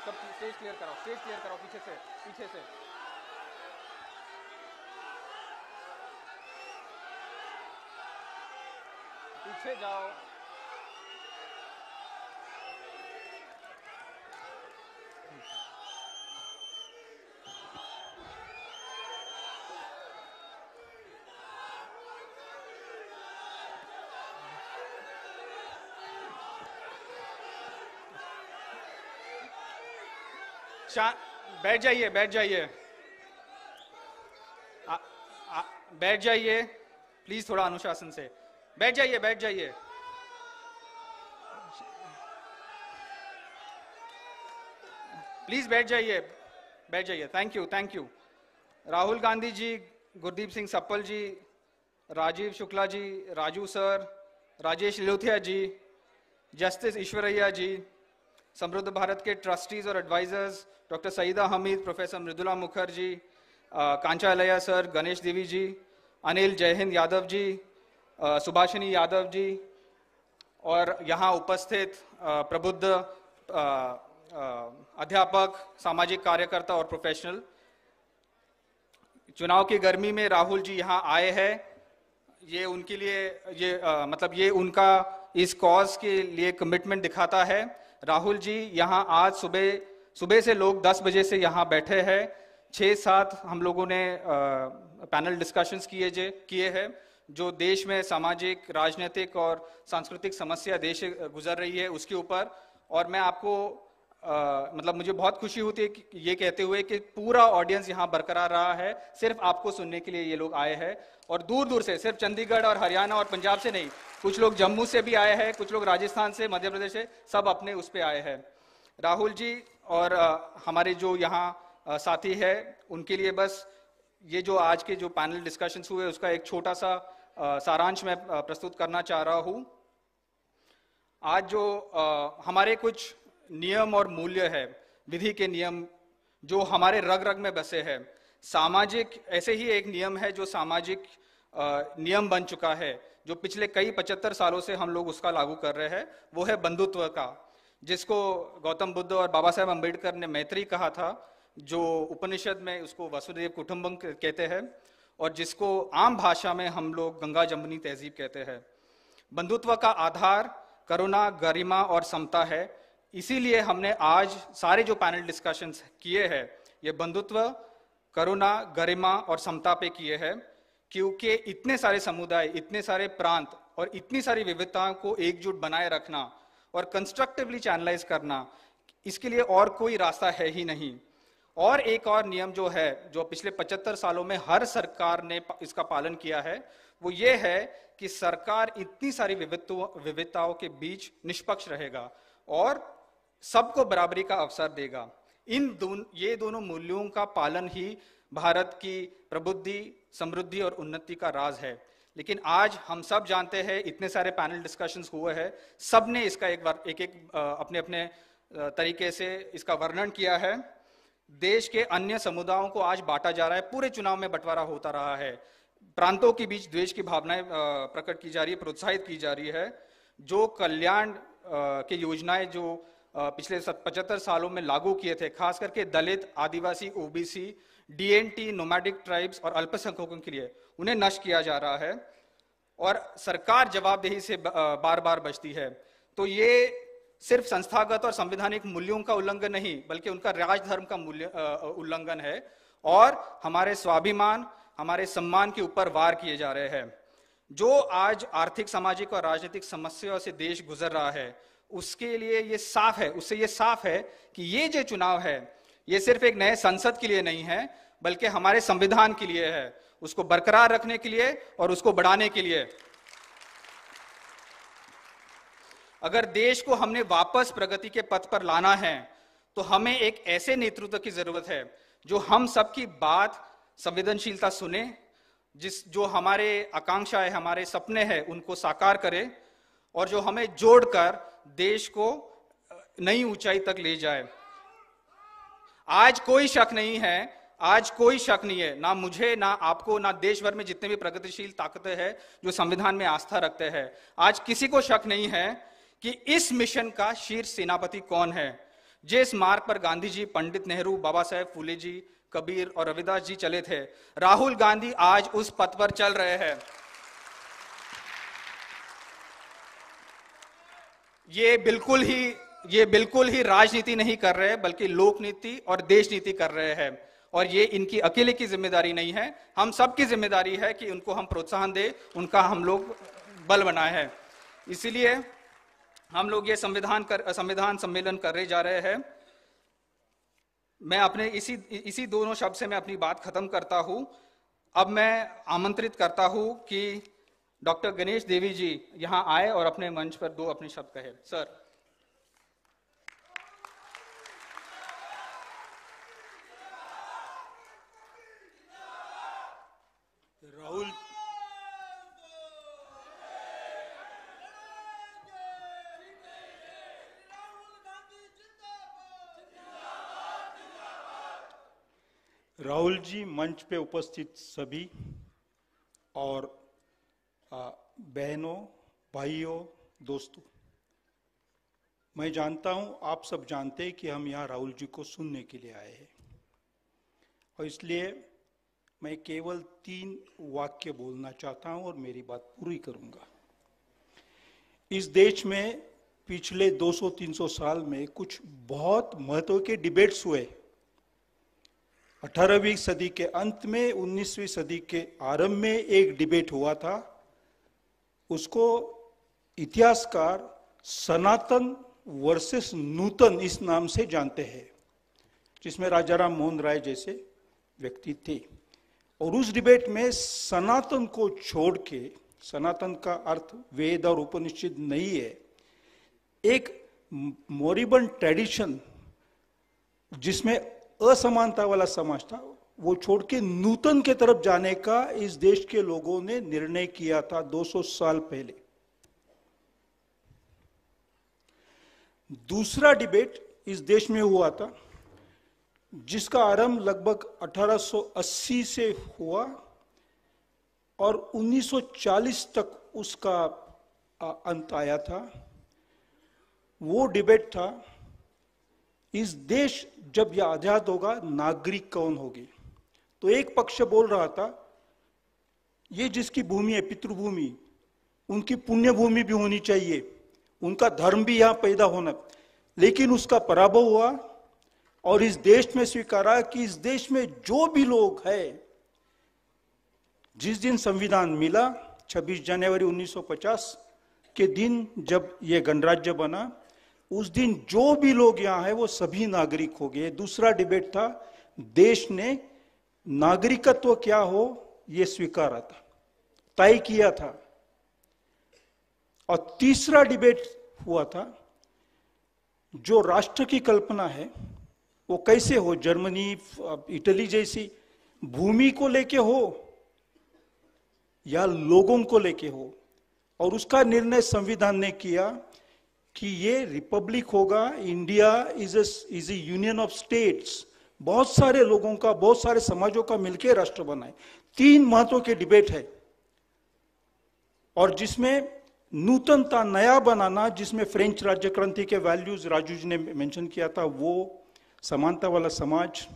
सब stage clear कराओ, stage clear कराओ, पीछे से, पीछे से। पीछे जाओ। बैठ जाइए, बैठ जाइए, बैठ जाइए प्लीज, थोड़ा अनुशासन से बैठ जाइए, बैठ जाइए। प्लीज बैठ जाइए, बैठ जाइए। Thank you, thank you. Rahul Gandhi ji, Gurdeep Singh Sappal ji, Rajeev Shukla ji, Raju sir, Rajesh Lilothia ji, justice Eshwaraiah ji, Samruddha Bharat के ट्रस्टीज और advisers doctor Syeda Hameed, professor Mridula Mukherjee, Kancha Ilaiah sir, Ganesh Devy ji, Anil Jaihind Yadav ji, Subhashini Yadav ji, और यहाँ उपस्थित प्रबुद्ध अध्यापक, सामाजिक कार्यकर्ता और प्रोफेशनल। चुनाव की गर्मी में राहुल जी यहाँ आए हैं, ये उनके लिए मतलब ये उनका इस कॉज के लिए कमिटमेंट दिखाता है। राहुल जी यहाँ आज सुबह से लोग 10 बजे से यहाँ बैठे हैं। 6-7 हम लोगों ने पैनल डिस्कशंस किए हैं जो देश में सामाजिक, राजनीतिक और सांस्कृतिक समस्या देश गुजर रही है उसके ऊपर। और मैं आपको मतलब मुझे बहुत खुशी होती है कि ये कहते हुए कि पूरा ऑडियंस यहाँ बरकरार रहा है, सिर्फ आपको सुनने के लिए ये लोग आए हैं। और दूर दूर से, सिर्फ चंडीगढ़ और हरियाणा और पंजाब से नहीं, कुछ लोग जम्मू से भी आए हैं, कुछ लोग राजस्थान से, मध्य प्रदेश से, सब अपने उस पे आए हैं। राहुल जी और हमारे जो यहाँ साथी है उनके लिए बस ये जो आज के जो पैनल डिस्कशंस हुए उसका एक छोटा सा सारांश मैं प्रस्तुत करना चाह रहा हूँ। आज जो हमारे कुछ नियम और मूल्य है, विधि के नियम जो हमारे रग रग में बसे हैं, सामाजिक ऐसे ही एक नियम है जो सामाजिक नियम बन चुका है, जो पिछले कई 75 सालों से हम लोग उसका लागू कर रहे हैं, वो है बंधुत्व का, जिसको गौतम बुद्ध और बाबा साहेब अम्बेडकर ने मैत्री कहा था, जो उपनिषद में उसको वसुधैव कुटुंबकम कहते हैं, और जिसको आम भाषा में हम लोग गंगा जमुनी तहजीब कहते हैं। बंधुत्व का आधार करुणा, गरिमा और समता है। इसीलिए हमने आज सारे जो पैनल डिस्कशंस किए हैं ये बंधुत्व, करुणा, गरिमा और समता पे किए हैं, क्योंकि इतने सारे समुदाय, इतने सारे प्रांत और इतनी सारी विविधताओं को एकजुट बनाए रखना और कंस्ट्रक्टिवली चैनलाइज करना, इसके लिए और कोई रास्ता है ही नहीं। और एक और नियम जो है, जो पिछले 75 सालों में हर सरकार ने इसका पालन किया है, वो ये है कि सरकार इतनी सारी विविधताओं के बीच निष्पक्ष रहेगा और सबको बराबरी का अवसर देगा। ये दोनों मूल्यों का पालन ही भारत की प्रबुद्धि, समृद्धि और उन्नति का राज है। लेकिन आज हम सब जानते हैं, इतने सारे पैनल डिस्कशंस हुए हैं, सब ने इसका एक अपने अपने तरीके से इसका वर्णन किया है। देश के अन्य समुदायों को आज बांटा जा रहा है, पूरे चुनाव में बंटवारा होता रहा है, प्रांतों के बीच द्वेष की भावनाएं प्रकट की जा रही है, प्रोत्साहित की जा रही है। जो कल्याण की योजनाएं जो पिछले 75 सालों में लागू किए थे, खास करके दलित, आदिवासी, ओबीसी, डीएनटी, नोमैडिक ट्राइब्स और अल्पसंख्यकों के लिए, उन्हें नष्ट किया जा रहा है और सरकार जवाबदेही से बार बार बचती है। तो ये सिर्फ संस्थागत और संवैधानिक मूल्यों का उल्लंघन नहीं, बल्कि उनका राजधर्म का उल्लंघन है और हमारे स्वाभिमान, हमारे सम्मान के ऊपर वार किए जा रहे हैं। जो आज आर्थिक, सामाजिक और राजनीतिक समस्याओं से देश गुजर रहा है, उसके लिए ये साफ है, उससे ये साफ है कि ये जो चुनाव है ये सिर्फ एक नए संसद के लिए नहीं है, बल्कि हमारे संविधान के लिए है, उसको बरकरार रखने के लिए और उसको बढ़ाने के लिए। अगर देश को हमने वापस प्रगति के पथ पर लाना है तो हमें एक ऐसे नेतृत्व की जरूरत है जो हम सबकी बात संवेदनशीलता सुने, जो हमारे आकांक्षाएं, हमारे सपने हैं उनको साकार करे और जो हमें जोड़कर देश को नई ऊंचाई तक ले जाए। आज कोई शक नहीं है, ना मुझे, ना आपको, ना देश भर में जितने भी प्रगतिशील ताकतें हैं जो संविधान में आस्था रखते हैं, आज किसी को शक नहीं है कि इस मिशन का शीर्ष सेनापति कौन है। जिस मार्ग पर गांधी जी, पंडित नेहरू, बाबा साहेब फूले जी, कबीर और रविदास जी चले थे, राहुल गांधी आज उस पथ पर चल रहे हैं। ये बिल्कुल ही राजनीति नहीं कर रहे, बल्कि लोक नीति और देश नीति कर रहे हैं। और ये इनकी अकेले की जिम्मेदारी नहीं है, हम सबकी जिम्मेदारी है कि उनको हम प्रोत्साहन दें, उनका हम लोग बल बनाए हैं। इसीलिए हम लोग ये संविधान सम्मेलन कर जा रहे हैं। मैं अपने इसी दोनों शब्द से मैं अपनी बात खत्म करता हूं। अब मैं आमंत्रित करता हूं कि डॉक्टर गणेश देवी जी यहां आए और अपने मंच पर दो अपने शब्द कहे। सर। राहुल जी, मंच पे उपस्थित सभी और बहनों, भाइयों, दोस्तों, मैं जानता हूं, आप सब जानते हैं कि हम यहाँ राहुल जी को सुनने के लिए आए हैं, और इसलिए मैं केवल 3 वाक्य बोलना चाहता हूं और मेरी बात पूरी करूंगा। इस देश में पिछले 200-300 साल में कुछ बहुत महत्व के डिबेट्स हुए। 18वीं सदी के अंत में, 19वीं सदी के आरंभ में एक डिबेट हुआ था। उसको इतिहासकार सनातन वर्सेस नूतन इस नाम से जानते हैं, जिसमें राजा राम मोहन राय जैसे व्यक्ति थे। और उस डिबेट में सनातन को छोड़ के, सनातन का अर्थ वेद और उपनिषद नहीं है, एक मोरिबन ट्रेडिशन जिसमें असमानता वाला समाज था, वो छोड़ के नूतन के तरफ जाने का इस देश के लोगों ने निर्णय किया था 200 साल पहले। दूसरा डिबेट इस देश में हुआ था, जिसका आरंभ लगभग 1880 से हुआ और 1940 तक उसका अंत आया था। वो डिबेट था, इस देश जब यह आजाद होगा, नागरिक कौन होगी। तो एक पक्ष बोल रहा था, ये जिसकी भूमि है, पितृभूमि, उनकी पुण्य भूमि भी होनी चाहिए, उनका धर्म भी यहां पैदा होना। लेकिन उसका पराभव हुआ और इस देश में स्वीकारा कि इस देश में जो भी लोग हैं, जिस दिन संविधान मिला 26 जनवरी 1950 के दिन जब यह गणराज्य बना, उस दिन जो भी लोग यहां हैं वो सभी नागरिक हो गए। दूसरा डिबेट था, देश ने नागरिकत्व क्या हो यह स्वीकारा था, तय किया था। और तीसरा डिबेट हुआ था, जो राष्ट्र की कल्पना है वो कैसे हो, जर्मनी, इटली जैसी भूमि को लेके हो या लोगों को लेके हो। और उसका निर्णय संविधान ने किया कि ये रिपब्लिक होगा। India is A union of states, बहुत सारे लोगों का, बहुत सारे समाजों का मिलकर राष्ट्र बनाए। 3 महत्व के डिबेट है, और जिसमें नूतनता, नया बनाना, जिसमें फ्रेंच राज्य क्रांति के वैल्यूज राजू जी ने मेंशन किया था, वो समानता वाला समाज।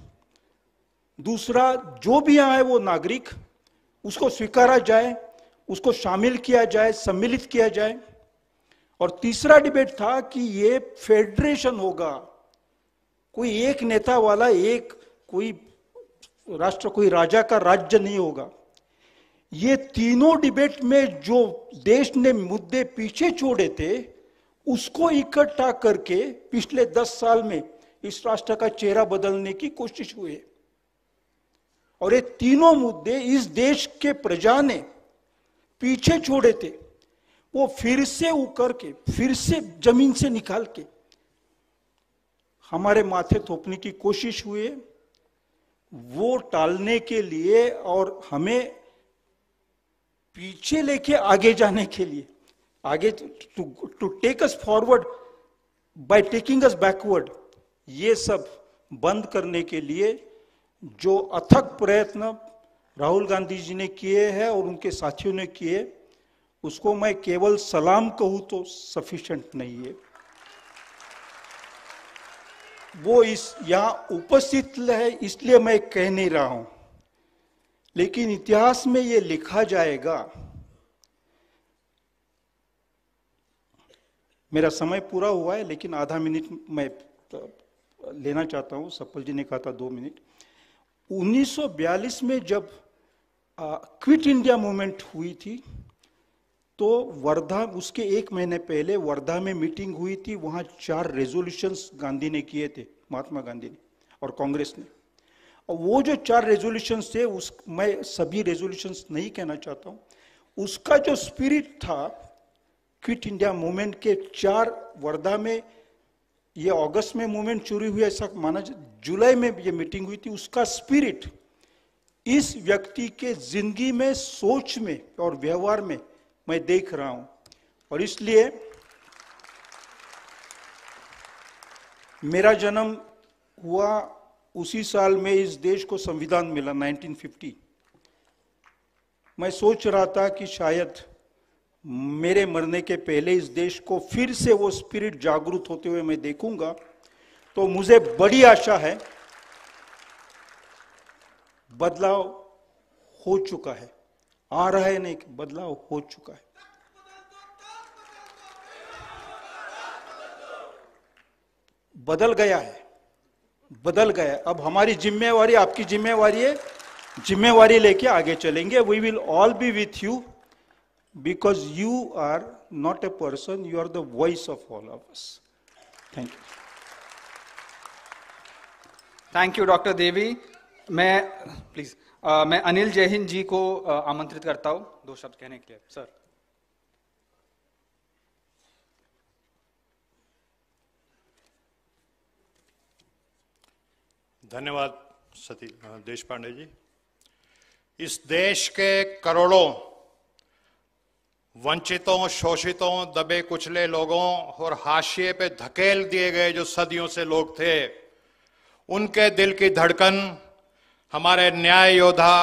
दूसरा, जो भी यहां है वो नागरिक, उसको स्वीकारा जाए, उसको शामिल किया जाए, सम्मिलित किया जाए। और तीसरा डिबेट था कि ये फेडरेशन होगा, कोई एक नेता वाला, एक कोई राष्ट्र, कोई राजा का राज्य नहीं होगा। ये तीनों डिबेट में जो देश ने मुद्दे पीछे छोड़े थे, उसको इकट्ठा करके पिछले 10 साल में इस राष्ट्र का चेहरा बदलने की कोशिश हुई है। और ये तीनों मुद्दे इस देश के प्रजा ने पीछे छोड़े थे, वो फिर से उकर के, फिर से जमीन से निकाल के हमारे माथे थोपने की कोशिश हुई है। वो टालने के लिए और हमें पीछे लेके आगे जाने के लिए, आगे to take us forward by taking us backward, ये सब बंद करने के लिए जो अथक प्रयत्न राहुल गांधी जी ने किए हैं और उनके साथियों ने किए, उसको मैं केवल सलाम कहूं तो सफिशिएंट नहीं है। वो इस यहां उपस्थित है, इसलिए मैं कह नहीं रहा हूं, लेकिन इतिहास में ये लिखा जाएगा। मेरा समय पूरा हुआ है, लेकिन आधा मिनट मैं लेना चाहता हूं। सप्पल जी ने कहा था 2 मिनट। 1942 में जब क्विट इंडिया मूवमेंट हुई थी, तो वर्धा, उसके 1 महीने पहले वर्धा में मीटिंग हुई थी। वहां 4 रेजोल्यूशंस गांधी ने किए थे, महात्मा गांधी ने और कांग्रेस ने। और वो जो 4 रेजोल्यूशंस थे, मैं सभी रेजोल्यूशंस नहीं कहना चाहता हूं, उसका जो स्पिरिट था क्विट इंडिया मूवमेंट के 4 वर्धा में, ये अगस्त में मूवमेंट शुरू हुई ऐसा माना, जुलाई में ये मीटिंग हुई थी, उसका स्पिरिट इस व्यक्ति के जिंदगी में, सोच में और व्यवहार में मैं देख रहा हूं। और इसलिए मेरा जन्म हुआ उसी साल में इस देश को संविधान मिला, 1950। मैं सोच रहा था कि शायद मेरे मरने के पहले इस देश को फिर से वो स्पिरिट जागरूक होते हुए मैं देखूंगा। तो मुझे बड़ी आशा है, बदलाव हो चुका है, आ रहा है नहीं, बदलाव हो चुका है। बदल गया है, बदल गया है। अब हमारी जिम्मेवारी, आपकी जिम्मेवारी है, जिम्मेवारी लेके आगे चलेंगे। We will all be with you, because you are not a person, you are the voice of all of us. Thank you. Thank you doctor Devy. मैं अनिल जैहिंद जी को आमंत्रित करता हूं 2 शब्द कहने के लिए। सर। धन्यवाद सतीश देशपांडे जी। इस देश के करोड़ों वंचितों, शोषितों, दबे कुचले लोगों और हाशिए पे धकेल दिए गए जो सदियों से लोग थे, उनके दिल की धड़कन हमारे न्याय योद्धा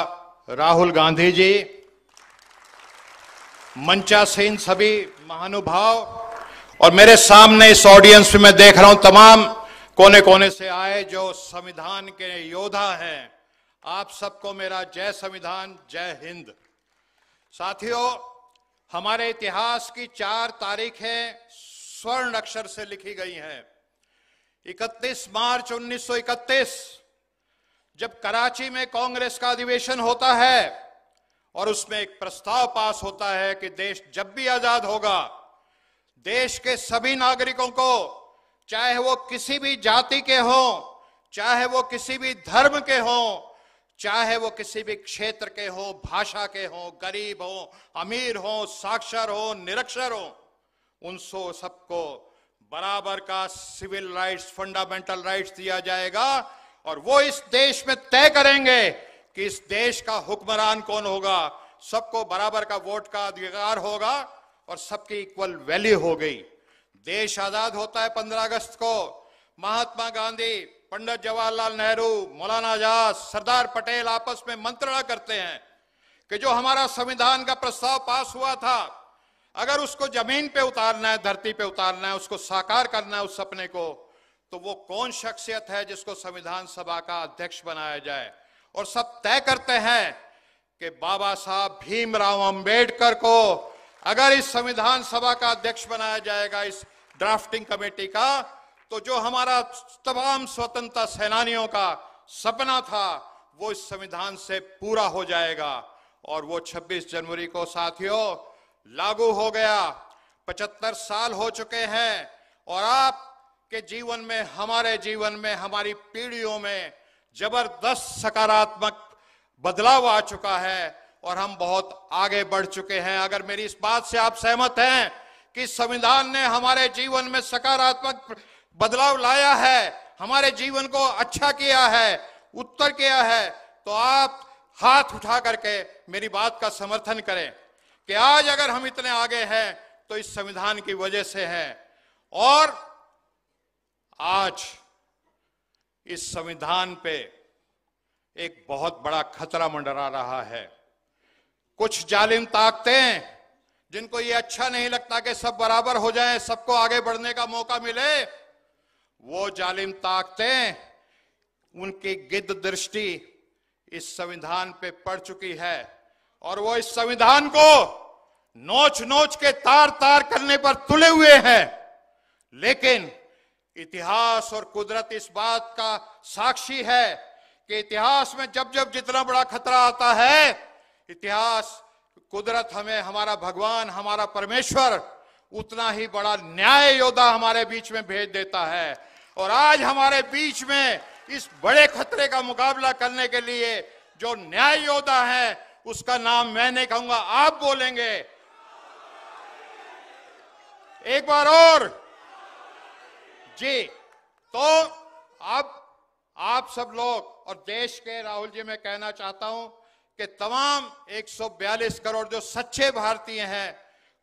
राहुल गांधी जी, मंचासीन सभी महानुभाव, और मेरे सामने इस ऑडियंस में मैं देख रहा हूं तमाम कोने कोने से आए जो संविधान के योद्धा हैं। आप सबको मेरा जय संविधान, जय हिंद। साथियों, हमारे इतिहास की 4 तारीखें स्वर्ण अक्षर से लिखी गई हैं। 31 मार्च 1931, जब कराची में कांग्रेस का अधिवेशन होता है और उसमें एक प्रस्ताव पास होता है कि देश जब भी आजाद होगा, देश के सभी नागरिकों को, चाहे वो किसी भी जाति के हों, चाहे वो किसी भी धर्म के हों, चाहे वो किसी भी क्षेत्र के हो, भाषा के हो, गरीब हो, अमीर हो, साक्षर हो, निरक्षर हो, उन सबको बराबर का सिविल राइट्स, फंडामेंटल राइट्स दिया जाएगा। और वो इस देश में तय करेंगे कि इस देश का हुक्मरान कौन होगा। सबको बराबर का वोट का अधिकार होगा और सबकी इक्वल वैल्यू हो गई। देश आजाद होता है 15 अगस्त को। महात्मा गांधी, पंडित जवाहरलाल नेहरू, मौलाना आजाद, सरदार पटेल आपस में मंत्रणा करते हैं कि जो हमारा संविधान का प्रस्ताव पास हुआ था, अगर उसको जमीन पे उतारना है, धरती पे उतारना है, उसको साकार करना है उस सपने को, तो वो कौन शख्सियत है जिसको संविधान सभा का अध्यक्ष बनाया जाए। और सब तय करते हैं कि बाबा साहब भीमराव अंबेडकर को अगर इस संविधान सभा का अध्यक्ष बनाया जाएगा, इस ड्राफ्टिंग कमेटी का, तो जो हमारा तमाम स्वतंत्रता सेनानियों का सपना था वो इस संविधान से पूरा हो जाएगा। और वो 26 जनवरी को साथियों लागू हो गया। 75 साल हो चुके हैं और आपके जीवन में, हमारे जीवन में, हमारी पीढ़ियों में जबरदस्त सकारात्मक बदलाव आ चुका है और हम बहुत आगे बढ़ चुके हैं। अगर मेरी इस बात से आप सहमत हैं कि संविधान ने हमारे जीवन में सकारात्मक बदलाव लाया है, हमारे जीवन को अच्छा किया है, उत्तर किया है, तो आप हाथ उठा करके मेरी बात का समर्थन करें कि आज अगर हम इतने आगे हैं तो इस संविधान की वजह से है। और आज इस संविधान पे एक बहुत बड़ा खतरा मंडरा रहा है। कुछ जालिम ताकतें जिनको ये अच्छा नहीं लगता कि सब बराबर हो जाए, सबको आगे बढ़ने का मौका मिले, वो जालिम ताकतें, उनकी गिद्ध दृष्टि इस संविधान पे पड़ चुकी है और वो इस संविधान को नोच नोच के तार तार करने पर तुले हुए हैं। लेकिन इतिहास और कुदरत इस बात का साक्षी है कि इतिहास में जब जब जितना बड़ा खतरा आता है, इतिहास कुदरत हमें, हमारा भगवान, हमारा परमेश्वर उतना ही बड़ा न्याय योद्धा हमारे बीच में भेज देता है। और आज हमारे बीच में इस बड़े खतरे का मुकाबला करने के लिए जो न्याय योद्धा है, उसका नाम मैं नहीं कहूंगा, आप बोलेंगे एक बार और जी। तो अब आप सब लोग और देश के, राहुल जी, मैं कहना चाहता हूं कि तमाम 142 करोड़ जो सच्चे भारतीय हैं,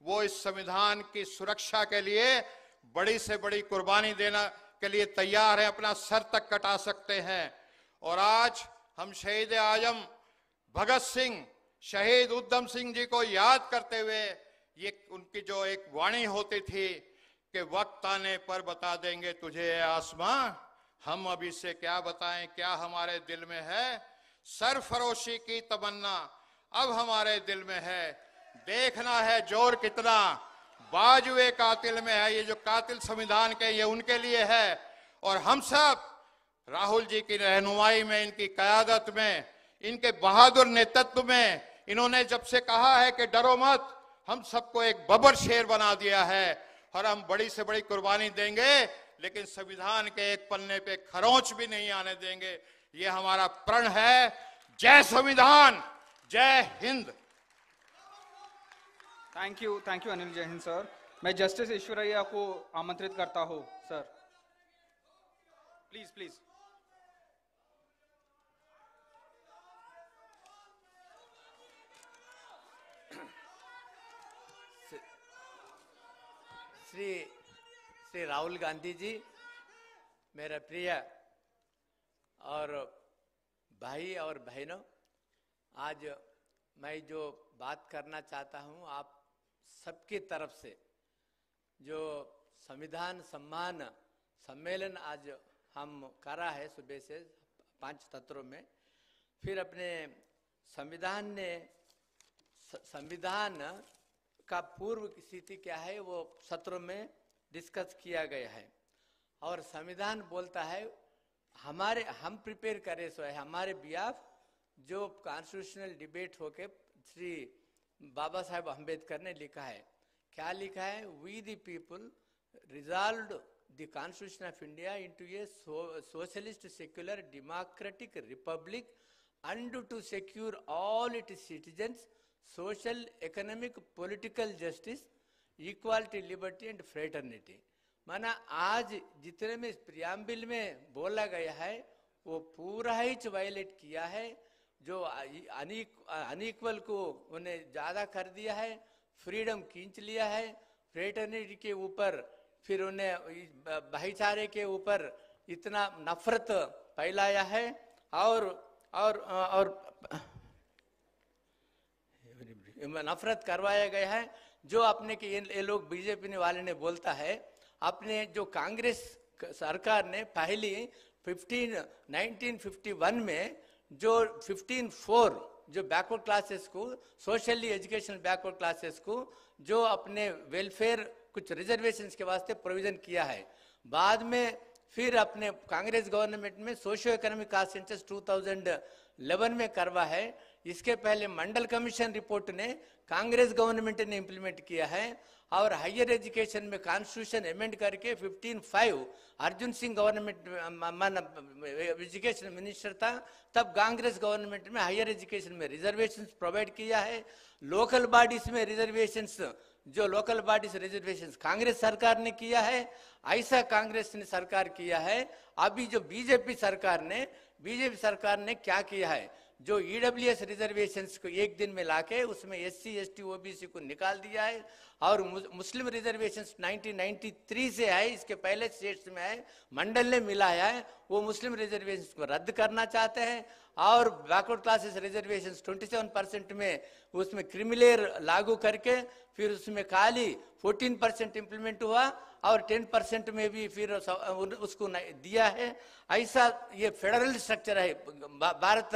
वो इस संविधान की सुरक्षा के लिए बड़ी से बड़ी कुर्बानी देना के लिए तैयार हैं, अपना सर तक कटा सकते हैं। और आज हम शहीद आजम भगत सिंह, शहीद उधम सिंह जी को याद करते हुए, ये उनकी जो एक वाणी होती थी कि वक्त आने पर बता देंगे तुझे आसमां, हम अभी से क्या बताएं क्या हमारे दिल में है, सरफरोशी की तमन्ना अब हमारे दिल में है, देखना है जोर कितना बाजुए कातिल में है। ये जो कातिल संविधान के, ये उनके लिए है। और हम सब राहुल जी की रहनुमाई में, इनकी क़यादत में, इनके बहादुर नेतृत्व में, इन्होंने जब से कहा है कि डरो मत, हम सबको एक बबर शेर बना दिया है और हम बड़ी से बड़ी कुर्बानी देंगे, लेकिन संविधान के एक पन्ने पे खरोंच भी नहीं आने देंगे। ये हमारा प्रण है। जय संविधान, जय हिंद। Thank you Anil. जय हिंद सर। मैं जस्टिस ईश्वरैया को आमंत्रित करता हूं sir, please please. Shri Rahul Gandhi ji, मेरा प्रिय और भाई और बहनों, आज मैं जो बात करना चाहता हूं, आप सबकी तरफ से जो संविधान सम्मान सम्मेलन आज हम करा है सुबह से 5 सत्रों में, फिर अपने संविधान का पूर्व की स्थिति क्या है वो सत्रों में डिस्कस किया गया है। और संविधान बोलता है हम प्रिपेयर करें सो है हमारे बिहाफ जो कॉन्स्टिट्यूशनल डिबेट होके श्री बाबा साहेब अम्बेडकर ने लिखा है। क्या लिखा है? We the people resolved the constitution of India into a socialist secular democratic republic and to secure all its citizens social, economic, political justice, equality, liberty and fraternity। माना आज जितने में प्रियम्बल में बोला गया है वो पूरा ही वायलेट किया है। जो अनइक्वल को उन्हें ज्यादा कर दिया है, फ्रीडम खींच लिया है, फ्रेटर्निटी के ऊपर फिर उन्हें भाईचारे के ऊपर इतना नफरत फैलाया है और नफरत करवाया गया है। जो अपने के ये लोग बीजेपी वाले ने बोलता है, अपने जो कांग्रेस सरकार ने पहली 1951 में जो 15(4) जो बैकवर्ड क्लासेस को, सोशली एजुकेशनल बैकवर्ड क्लासेस को जो अपने वेलफेयर कुछ रिजर्वेशंस के वास्ते प्रोविजन किया है। बाद में फिर अपने कांग्रेस गवर्नमेंट में सोशियो इकोनॉमिक कास्ट सेंसस 2011 में करवा है। इसके पहले मंडल कमीशन रिपोर्ट ने कांग्रेस गवर्नमेंट ने इंप्लीमेंट किया है। और हायर एजुकेशन में कॉन्स्टिट्यूशन अमेंड करके 15(5) Arjun Singh government education minister था, तब कांग्रेस गवर्नमेंट में हायर एजुकेशन में रिजर्वेशंस प्रोवाइड किया है। लोकल बॉडीज में रिजर्वेशंस, जो लोकल बॉडीज रिजर्वेशंस कांग्रेस सरकार ने किया है, ऐसा कांग्रेस ने सरकार किया है। अभी जो बीजेपी सरकार ने क्या किया है, जो ईडब्ल्यूएस रिजर्वेशंस को एक दिन में लाके उसमें SC ST OBC को निकाल दिया है। और मुस्लिम रिजर्वेशंस 1993 से है, इसके पहले स्टेट्स में है, मंडल ने मिलाया है, वो मुस्लिम रिजर्वेशंस को रद्द करना चाहते हैं। और बैकवर्ड क्लासेस रिजर्वेशंस 27% में उसमें क्रिमिलेयर लागू करके फिर उसमें खाली 14% इंप्लीमेंट हुआ और 10% में भी फिर उसको दिया है। ऐसा ये फेडरल स्ट्रक्चर है Bharat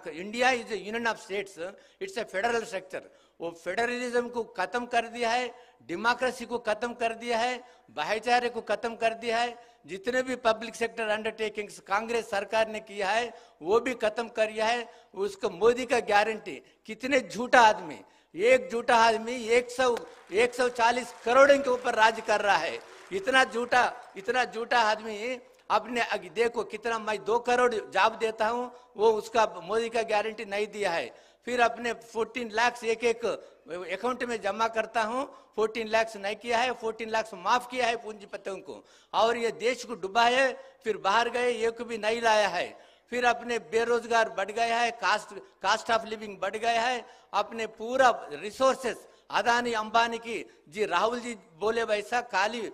India is A union of states, it's a federal structure. वो फेडरलिज्म को खत्म कर दिया है, डेमोक्रेसी को खत्म कर दिया है, भाईचारे को खत्म कर दिया है। जितने भी पब्लिक सेक्टर अंडरटेकिंग्स कांग्रेस सरकार ने किया है वो भी खत्म कर दिया है। उसको मोदी का गारंटी, कितने झूठा आदमी, एक झूठा आदमी 140 करोड़ के ऊपर राज कर रहा है। इतना झूठा आदमी अपने देखो कितना, मैं 2 करोड़ जॉब देता हूं, वो उसका मोदी का गारंटी नहीं दिया है। फिर अपने 14 लाख एक अकाउंट में जमा करता हूं, 14 लाख नहीं किया है, 14 लाख माफ किया है पूंजीपतियों को, और ये देश को डुबा है। फिर बाहर गए, एक भी नहीं लाया है। फिर अपने बेरोजगार बढ़ गया है, कास्ट ऑफ लिविंग बढ़ गया है। अपने पूरा रिसोर्सेस अदानी अंबानी की, जी राहुल जी बोले वैसा खाली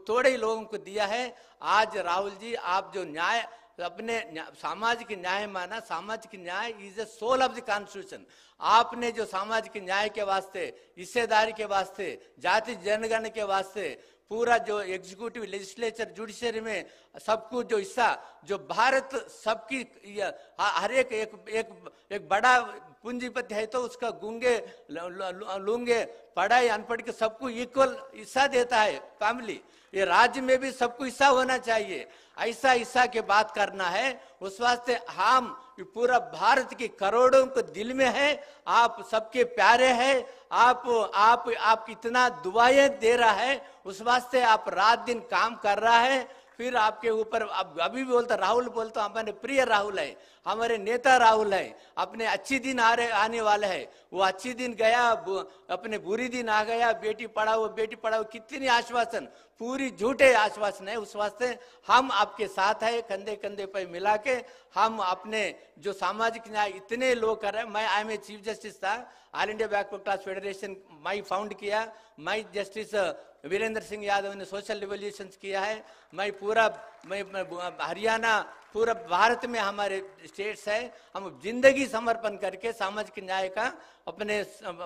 थोड़े ही लोगों को दिया है। आज राहुल जी आप जो न्याय अपने सामाजिक न्याय माना, सामाजिक न्याय is a soul of the constitution. आपने जो सामाजिक न्याय के वास्ते, हिस्सेदारी के वास्ते, जाति जनगणना के वास्ते पूरा जो एग्जीक्यूटिव लेजिस्लेचर जुडिशरी में सब कुछ जो हिस्सा, जो भारत सबकी हर एक बड़ा पूंजीपति है तो उसका गूंगे लूंगे पढ़ाई अनपढ़ के सबको इक्वल हिस्सा देता है फैमिली। ये राज्य में भी सबको हिस्सा होना चाहिए, ऐसा हिस्सा के बात करना है। उस वास्ते हम पूरा भारत के करोड़ों को दिल में है, आप सबके प्यारे हैं। आप इतना दुआएं दे रहा है, उस वास्ते आप रात दिन काम कर रहा है। फिर आपके ऊपर अभी भी बोलता, राहुल बोलता हमारे प्रिय राहुल है, हमारे नेता राहुल है। अपने अच्छी दिन आने वाले है, वो अच्छी दिन गया, अपने बुरी दिन आ गया। बेटी पढ़ाओ कितनी आश्वासन, पूरी झूठे आश्वासन है। उस वास्ते हम आपके साथ है, कंधे कंधे पे मिला के हम अपने जो सामाजिक न्याय इतने लोग कर रहे हैं। मैं I am a chief justice था, all India backward class federation मैं फाउंड किया। मैं जस्टिस वीरेंद्र सिंह यादव ने सोशल रिवोल्यूशन किया है। मैं हरियाणा, पूरा भारत में हमारे स्टेट्स है। हम जिंदगी समर्पण करके सामाजिक न्याय का अपने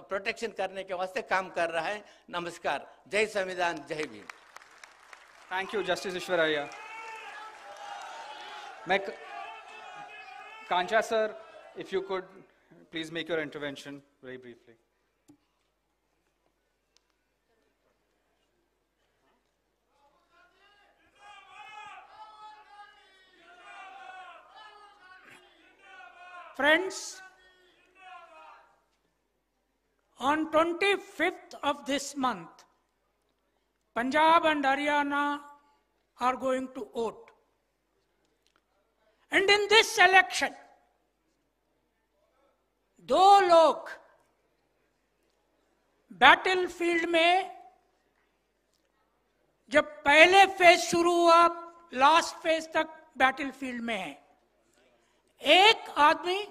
प्रोटेक्शन करने के वास्ते काम कर रहा है। नमस्कार, जय संविधान, जय Bhim. Thank you justice Eshwaraiah. मैं Kancha sir, if you could please make your intervention very briefly. Friends, on 25th of this month, Punjab and Haryana are going to vote. And in this election, 2 लोग बैटलफील्ड में, जब पहले phase शुरू हुआ last phase तक battlefield में है। एक आदमी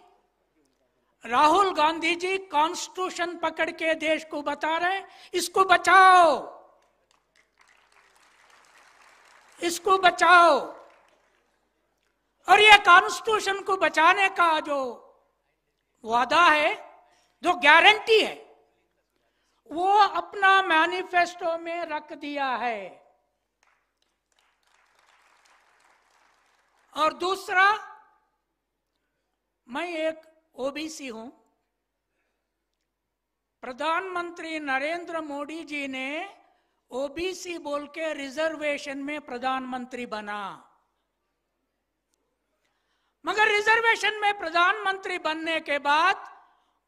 राहुल गांधी जी कॉन्स्टिट्यूशन पकड़ के देश को बता रहे हैं, इसको बचाओ, इसको बचाओ। और ये कॉन्स्टिट्यूशन को बचाने का जो वादा है, जो गारंटी है, वो अपना मैनिफेस्टो में रख दिया है। और दूसरा, मैं एक ओबीसी हूं। प्रधानमंत्री नरेंद्र मोदी जी ने ओबीसी बोल के रिजर्वेशन में प्रधानमंत्री बना, मगर रिजर्वेशन में प्रधानमंत्री बनने के बाद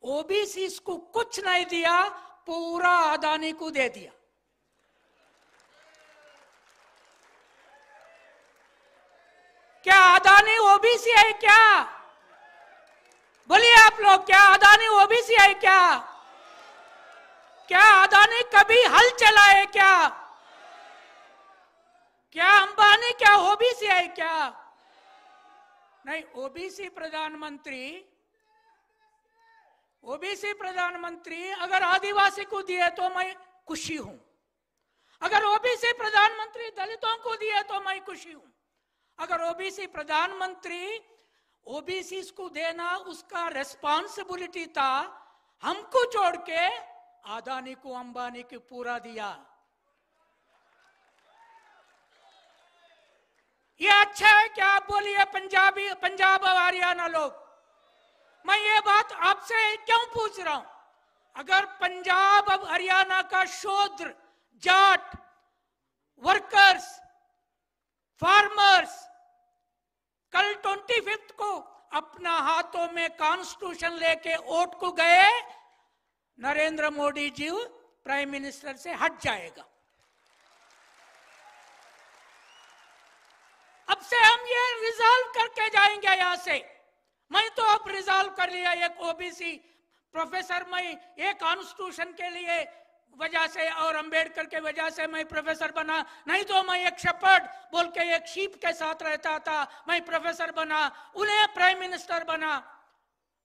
ओबीसी को कुछ नहीं दिया, पूरा अदानी को दे दिया। क्या अदानी ओबीसी है क्या? बोलिए आप लोग, क्या अदानी ओबीसी है क्या? क्या अदानी कभी हल चलाए क्या? क्या अंबानी क्या ओबीसी है क्या? नहीं, ओबीसी प्रधानमंत्री अगर आदिवासी को दिए तो मैं खुशी हूं, अगर ओबीसी प्रधानमंत्री दलितों को दिए तो मैं खुशी हूं। अगर ओबीसी प्रधानमंत्री ओबीसी को देना उसका रेस्पॉन्सिबिलिटी था, हमको छोड़ के अदानी को अंबानी को पूरा दिया। ये अच्छा है क्या? आप बोलिए पंजाब और हरियाणा लोग, मैं ये बात आपसे क्यों पूछ रहा हूं? अगर पंजाब और हरियाणा का शूद्र, जाट, वर्कर्स, फार्मर्स कल 25 को अपना हाथों में कॉन्स्टिट्यूशन लेके वोट को गए, नरेंद्र मोदी जी प्राइम मिनिस्टर से हट जाएगा। अब से हम ये रिजॉल्व करके जाएंगे यहां से। मैं तो अब रिजॉल्व कर लिया, एक ओबीसी प्रोफेसर मैं ये कॉन्स्टिट्यूशन के लिए वजह से और अंबेडकर के वजह से मैं प्रोफेसर बना, नहीं तो मैं एक शेपर्ड बोल के एक शीप के साथ रहता था, मैं प्रोफेसर बना, उन्हें प्राइम मिनिस्टर बना,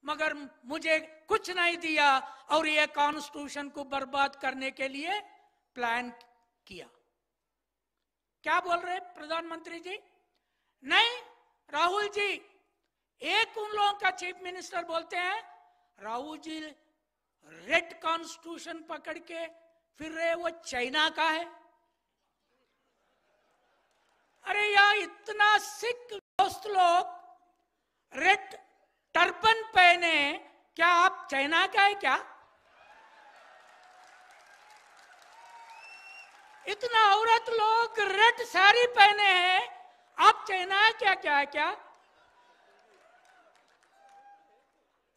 मगर मुझे कुछ नहीं दिया और ये कॉन्स्टिट्यूशन को बर्बाद करने के लिए प्लान किया। क्या बोल रहे प्रधानमंत्री जी? नहीं, राहुल जी एक उन लोगों का चीफ मिनिस्टर बोलते हैं, राहुल जी रेड कॉन्स्टिट्यूशन पकड़ के फिर रहे, वो चाइना का है। अरे यार, इतना सिख दोस्त लोग रेड टर्बन पहने, क्या आप चाइना का है क्या? इतना औरत लोग रेड साड़ी पहने हैं, आप चाइना है क्या? क्या है क्या?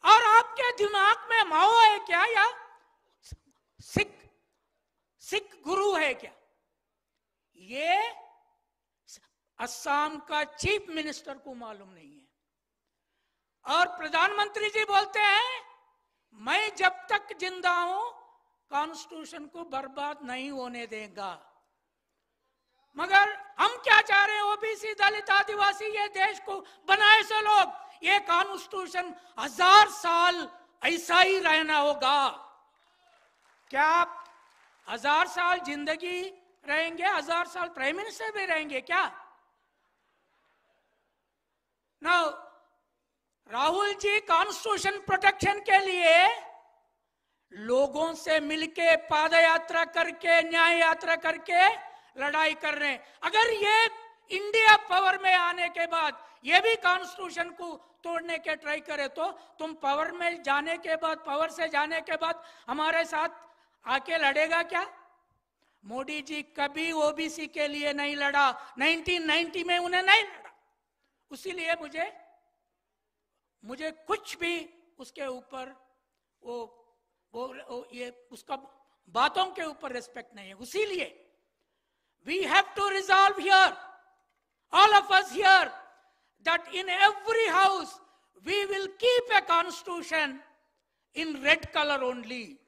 और आपके दिमाग में माओ है क्या, या सिख गुरु है क्या? ये असम का चीफ मिनिस्टर को मालूम नहीं है। और प्रधानमंत्री जी बोलते हैं मैं जब तक जिंदा हूं कॉन्स्टिट्यूशन को बर्बाद नहीं होने देगा। मगर हम क्या चाह रहे हैं? ओबीसी, दलित, आदिवासी ये देश को बनाए से लोग, ये कॉन्स्टिट्यूशन 1000 साल ऐसा ही रहना होगा। क्या आप 1000 साल जिंदगी रहेंगे? 1000 साल प्राइम मिनिस्टर भी रहेंगे क्या? ना, राहुल जी कॉन्स्टिट्यूशन प्रोटेक्शन के लिए लोगों से मिलके पाद यात्रा करके, न्याय यात्रा करके लड़ाई कर रहे हैं। अगर ये इंडिया पावर में आने के बाद ये भी कॉन्स्टिट्यूशन को तोड़ने के ट्राई करे तो तुम पावर में जाने के बाद, पावर से जाने के बाद हमारे साथ आके लड़ेगा क्या? मोदी जी कभी ओबीसी के लिए नहीं लड़ा, 1990 में उन्हें नहीं लड़ा। उसीलिए मुझे कुछ भी उसके ऊपर ये उसका बातों के ऊपर रिस्पेक्ट नहीं है। उसीलिए we have to resolve here, all of us here, that in every house we will keep a constitution in red color only.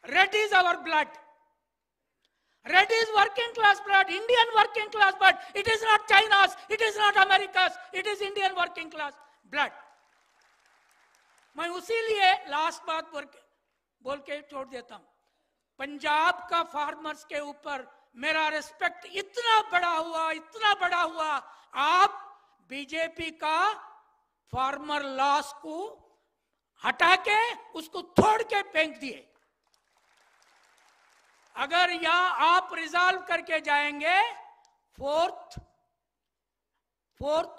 Red is our blood. Red is working class blood, Indian working class blood. It is not China's, it is not America's, it is Indian working class blood. मैं उसीलिए last बात बोल के छोड़ देता हूं। पंजाब का farmers के ऊपर मेरा रिस्पेक्ट इतना बड़ा हुआ, आप बीजेपी का फार्मर लॉस को हटा के उसको तोड़ के फेंक दिए। अगर यहां आप रिजॉल्व करके जाएंगे, 4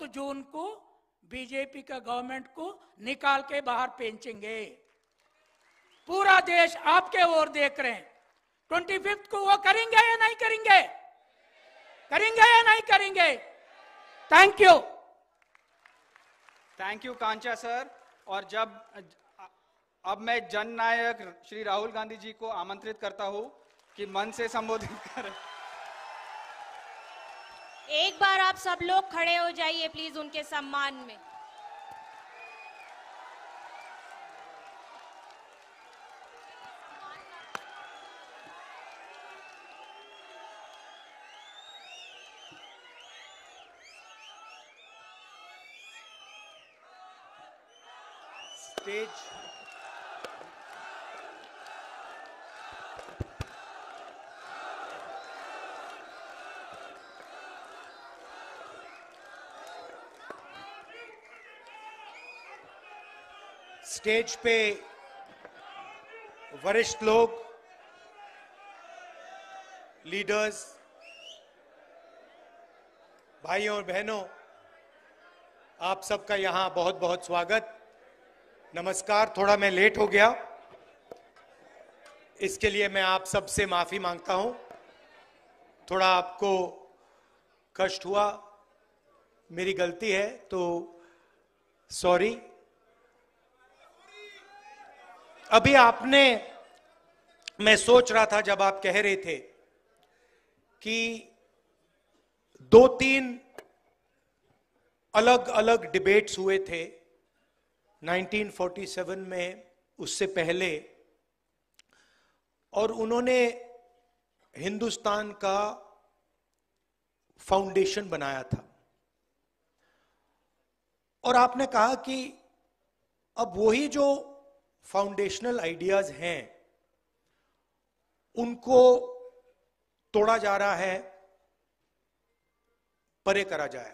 जून को बीजेपी का गवर्नमेंट को निकाल के बाहर फेंचेंगे। पूरा देश आपके ओर देख रहे हैं। 25 को वो करेंगे या नहीं करेंगे? करेंगे या नहीं करेंगे? Thank you Kancha sir. और अब मैं जननायक श्री राहुल गांधी जी को आमंत्रित करता हूं कि मन से संबोधित करें। एक बार आप सब लोग खड़े हो जाइए प्लीज उनके सम्मान में। स्टेज पे वरिष्ठ लोग, लीडर्स, भाइयों और बहनों, आप सबका यहां बहुत बहुत स्वागत, नमस्कार। थोड़ा मैं लेट हो गया, इसके लिए मैं आप सबसे माफी मांगता हूं। थोड़ा आपको कष्ट हुआ, मेरी गलती है, तो सॉरी। अभी आपने, मैं सोच रहा था जब आप कह रहे थे कि 2-3 अलग अलग डिबेट्स हुए थे 1947 में, उससे पहले, और उन्होंने हिंदुस्तान का फाउंडेशन बनाया था, और आपने कहा कि अब वही जो फाउंडेशनल आइडियाज हैं उनको तोड़ा जा रहा है, परे करा जाए।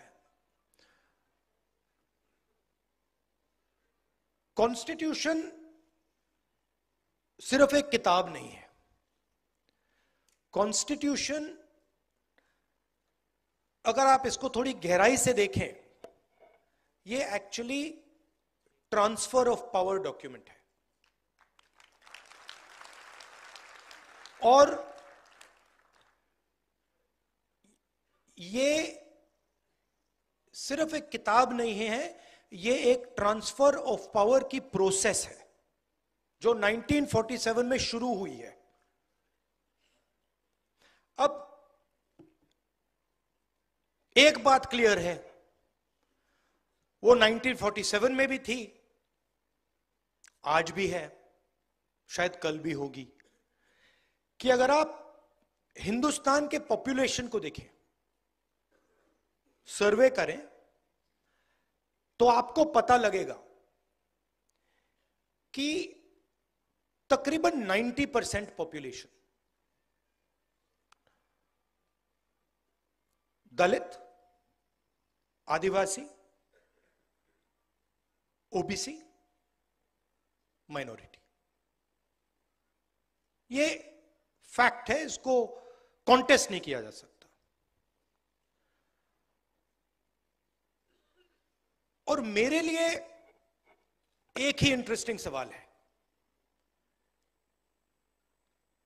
कॉन्स्टिट्यूशन सिर्फ एक किताब नहीं है। कॉन्स्टिट्यूशन, अगर आप इसको थोड़ी गहराई से देखें, ये actually transfer of power document है। और ये सिर्फ एक किताब नहीं है, ये एक ट्रांसफर ऑफ पावर की प्रोसेस है जो 1947 में शुरू हुई है। अब एक बात क्लियर है, वो 1947 में भी थी, आज भी है, शायद कल भी होगी, कि अगर आप हिंदुस्तान के पॉपुलेशन को देखें, सर्वे करें, तो आपको पता लगेगा कि तकरीबन 90% पॉपुलेशन दलित, आदिवासी, ओबीसी, माइनॉरिटी। ये फैक्ट है, इसको कॉन्टेस्ट नहीं किया जा सकता। और मेरे लिए एक ही इंटरेस्टिंग सवाल है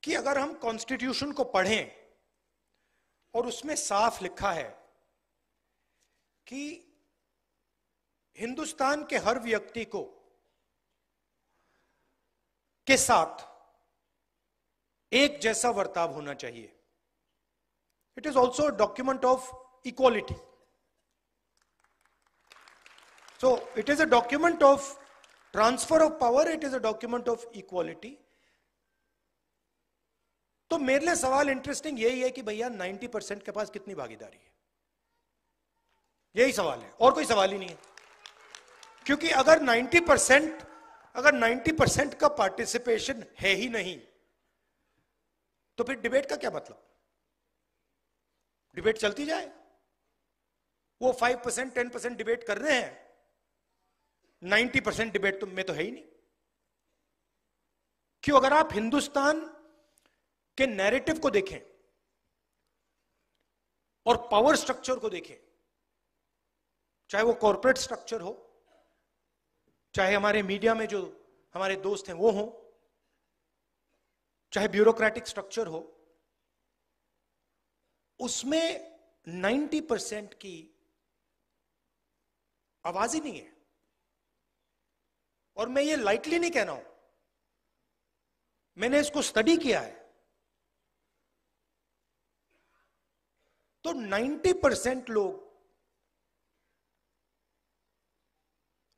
कि अगर हम कॉन्स्टिट्यूशन को पढ़ें और उसमें साफ लिखा है कि हिंदुस्तान के हर व्यक्ति को के साथ एक जैसा बर्ताव होना चाहिए, it is also a document of equality. So it is a document of transfer of power, it is a document of equality. तो मेरे लिए सवाल इंटरेस्टिंग यही है कि भैया 90% के पास कितनी भागीदारी है, यही सवाल है, और कोई सवाल ही नहीं है। क्योंकि अगर 90% का पार्टिसिपेशन है ही नहीं, तो फिर डिबेट का क्या मतलब? डिबेट चलती जाए, वो 5% 10% डिबेट कर रहे हैं, 90% डिबेट में तो है ही नहीं। क्यों? अगर आप हिंदुस्तान के नैरेटिव को देखें और पावर स्ट्रक्चर को देखें, चाहे वो कॉर्पोरेट स्ट्रक्चर हो, चाहे हमारे मीडिया में जो हमारे दोस्त हैं वो हो, चाहे ब्यूरोक्रेटिक स्ट्रक्चर हो, उसमें 90% की आवाज ही नहीं है। और मैं ये लाइटली नहीं कह रहा हूं, मैंने इसको स्टडी किया है। तो 90% लोग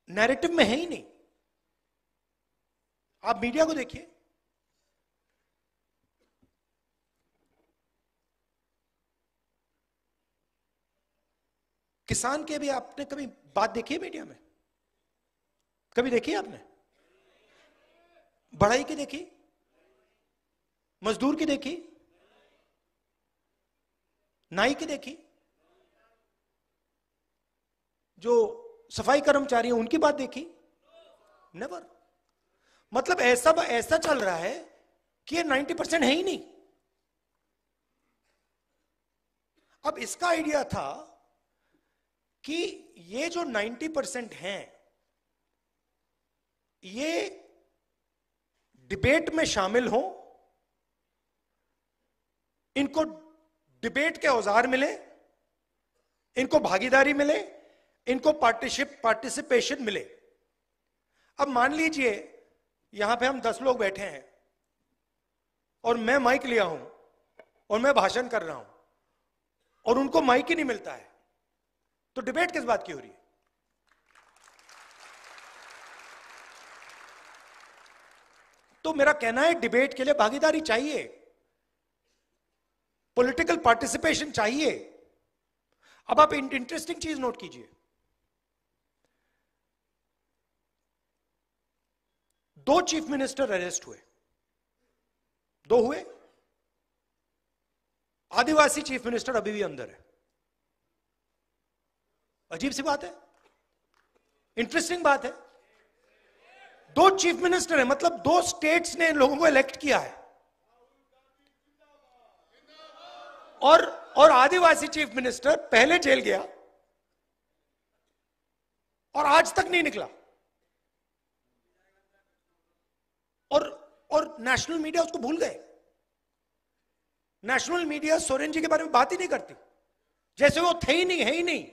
नैरेटिव में है ही नहीं। आप मीडिया को देखिए, किसान के भी आपने कभी बात देखी है मीडिया में? कभी देखी आपने? बढ़ाई की देखी? मजदूर की देखी? नाई की देखी? जो सफाई कर्मचारी हैं उनकी बात देखी? नेवर। मतलब ऐसा चल रहा है कि ये 90% है ही नहीं। अब इसका आइडिया था कि ये जो 90% हैं ये डिबेट में शामिल हो, इनको डिबेट के औजार मिले, इनको भागीदारी मिले, इनको पार्टिसिपेशन मिले। अब मान लीजिए यहां पे हम 10 लोग बैठे हैं और मैं माइक लिया हूं और मैं भाषण कर रहा हूं और उनको माइक ही नहीं मिलता है, तो डिबेट किस बात की हो रही है? तो मेरा कहना है डिबेट के लिए भागीदारी चाहिए, पॉलिटिकल पार्टिसिपेशन चाहिए। अब आप इंटरेस्टिंग चीज नोट कीजिए, 2 चीफ मिनिस्टर अरेस्ट हुए, 2 हुए। आदिवासी चीफ मिनिस्टर अभी भी अंदर है। अजीब सी बात है, इंटरेस्टिंग बात है। 2 चीफ मिनिस्टर है, मतलब 2 स्टेट्स ने इन लोगों को इलेक्ट किया है, और आदिवासी चीफ मिनिस्टर पहले जेल गया और आज तक नहीं निकला। और नेशनल मीडिया उसको भूल गए। नेशनल मीडिया सोरेन जी के बारे में बात ही नहीं करती, जैसे वो थे ही नहीं, है ही नहीं।